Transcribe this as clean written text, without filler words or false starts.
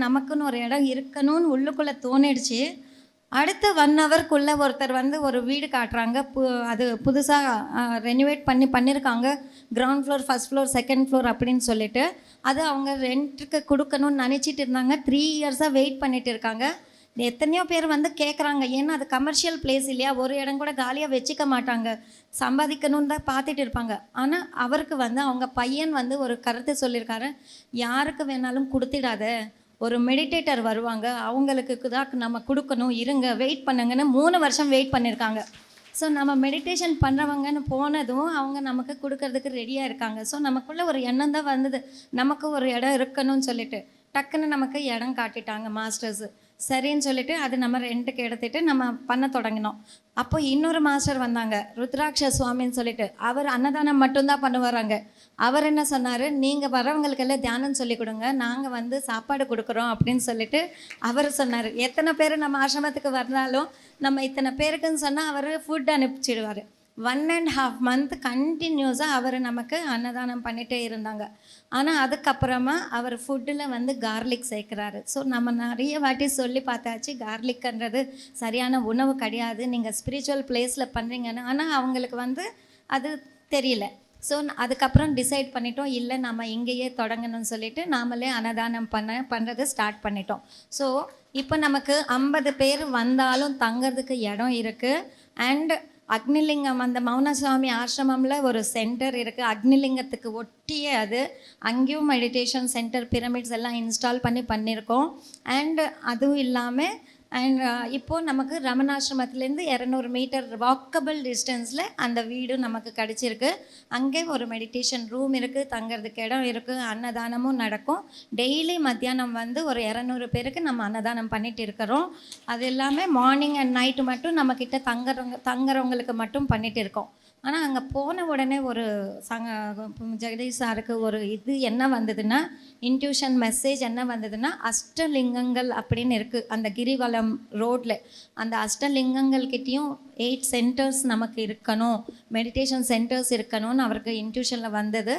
நமக்குன்னு ஒரு இடம் இருக்கணும்னு உள்ளுக்குள்ளே தோணிடுச்சு. அடுத்த 1 ஹவர்க்குள்ள ஒருத்தர் வந்து ஒரு வீடு காட்டுறாங்க. அது புதுசாக ரெனோவேட் பண்ணியிருக்காங்க. Ground floor, first floor, second floor அப்படின்னு சொல்லிட்டு. அது அவங்க ரெண்ட்டுக்கு கொடுக்கணும்னு நினச்சிட்டு இருந்தாங்க. 3 இயர்ஸாக வெயிட் பண்ணிட்டு இருக்காங்க. எத்தனையோ பேர் வந்து கேட்குறாங்க. ஏன்னா அது கமர்ஷியல் பிளேஸ் இல்லையா? ஒரு இடம் கூட காலியாக வச்சுக்க மாட்டாங்க. சம்பாதிக்கணும்னு தான் பார்த்துட்டு இருப்பாங்க. ஆனால் அவருக்கு வந்து அவங்க பையன் வந்து ஒரு கருத்து சொல்லியிருக்காரு. யாருக்கு வேணாலும் கொடுத்துடாத, ஒரு மெடிடேட்டர் வருவாங்க, அவங்களுக்கு தான் நம்ம கொடுக்கணும், இருங்க, வெயிட் பண்ணுங்கன்னு 3 வருஷம் வெயிட் பண்ணியிருக்காங்க. ஸோ நம்ம மெடிடேஷன் பண்ணுறவங்கன்னு போனதும் அவங்க நமக்கு கொடுக்கறதுக்கு ரெடியாக இருக்காங்க. ஸோ நமக்குள்ளே ஒரு எண்ணம் தான் வந்தது, நமக்கு ஒரு இடம் இருக்கணும்னு சொல்லிட்டு. டக்குன்னு நமக்கு இடம் காட்டிட்டாங்க மாஸ்டர்ஸு. சரின்னு சொல்லிட்டு அது நம்ம ரெண்ட்டுக்கு எடுத்துகிட்டு நம்ம பண்ண தொடங்கினோம். அப்போ இன்னொரு மாஸ்டர் வந்தாங்க, ருத்ராட்ச சுவாமின்னு சொல்லிட்டு. அவர் அன்னதானம் மட்டும்தான் பண்ணுவாராங்க. அவர் என்ன சொன்னார், நீங்கள் வரவங்களுக்கெல்லாம் தியானம் சொல்லி கொடுங்க, நாங்கள் வந்து சாப்பாடு கொடுக்குறோம் அப்படின்னு சொல்லிட்டு அவர் சொன்னார். எத்தனை பேர் நம்ம ஆசிரமத்துக்கு வந்தாலும் நம்ம இத்தனை பேருக்குன்னு சொன்னால் அவர் ஃபுட் அனுப்பிச்சிடுவார். 1.5 மந்த் கண்டினியூஸாக அவர் நமக்கு அன்னதானம் பண்ணிகிட்டே இருந்தாங்க. ஆனால் அதுக்கப்புறமா அவர் ஃபுட்டில் வந்து கார்லிக் சேர்க்குறாரு. ஸோ நம்ம நிறைய வாட்டி சொல்லி பார்த்தாச்சு, கார்லிக்ன்றது சரியான உணவு கிடையாது, நீங்கள் ஸ்பிரிச்சுவல் பிளேஸில் பண்ணுறீங்கன்னு. ஆனால் அவங்களுக்கு வந்து அது தெரியல. ஸோ அதுக்கப்புறம் டிசைட் பண்ணிட்டோம், இல்லை நம்ம இங்கேயே தொடங்கணும்னு சொல்லிட்டு நாமளே அன்னதானம் பண்ணுறது ஸ்டார்ட் பண்ணிட்டோம். ஸோ இப்போ நமக்கு 50 பேர் வந்தாலும் தங்கிறதுக்கு இடம் இருக்குது. அண்ட் அக்னிலிங்கம், அந்த மௌனசுவாமி ஆசிரமமில் ஒரு சென்டர் இருக்குது, அக்னிலிங்கத்துக்கு ஒட்டியே அது. அங்கேயும் மெடிடேஷன் சென்டர், பிரமிட்ஸ் எல்லாம் இன்ஸ்டால் பண்ணியிருக்கோம். அண்ட் அதுவும் இல்லாமல் இப்போது நமக்கு ரமணாசிரமத்துலேருந்து 200 மீட்டர் வாக்கபிள் டிஸ்டன்ஸில் அந்த வீடு நமக்கு கிடச்சிருக்கு. அங்கே ஒரு மெடிடேஷன் ரூம் இருக்குது, தங்கிறதுக்கு இடம் இருக்குது, அன்னதானமும் நடக்கும். டெய்லி மத்தியானம் வந்து ஒரு 200 பேருக்கு நம்ம அன்னதானம் பண்ணிட்டு இருக்கிறோம். அது எல்லாமே மார்னிங் அண்ட் நைட்டு மட்டும் நம்மக்கிட்ட தங்குறவங்களுக்கு மட்டும் பண்ணிட்டு இருக்கோம். ஆனால் அங்கே போன உடனே ஒரு ஜெகதீஷ் சாருக்கு ஒரு இது என்ன வந்ததுன்னா, இன்ட்யூஷன் மெசேஜ் என்ன வந்ததுன்னா, அஷ்டலிங்கங்கள் அப்படின்னு இருக்குது அந்த கிரிவலம் ரோட்டில். அந்த அஷ்டலிங்கங்கள்கிட்டையும் 8 சென்டர்ஸ் நமக்கு இருக்கணும், மெடிடேஷன் சென்டர்ஸ் இருக்கணும்னு அவருக்கு இன்ட்யூஷனில் வந்தது.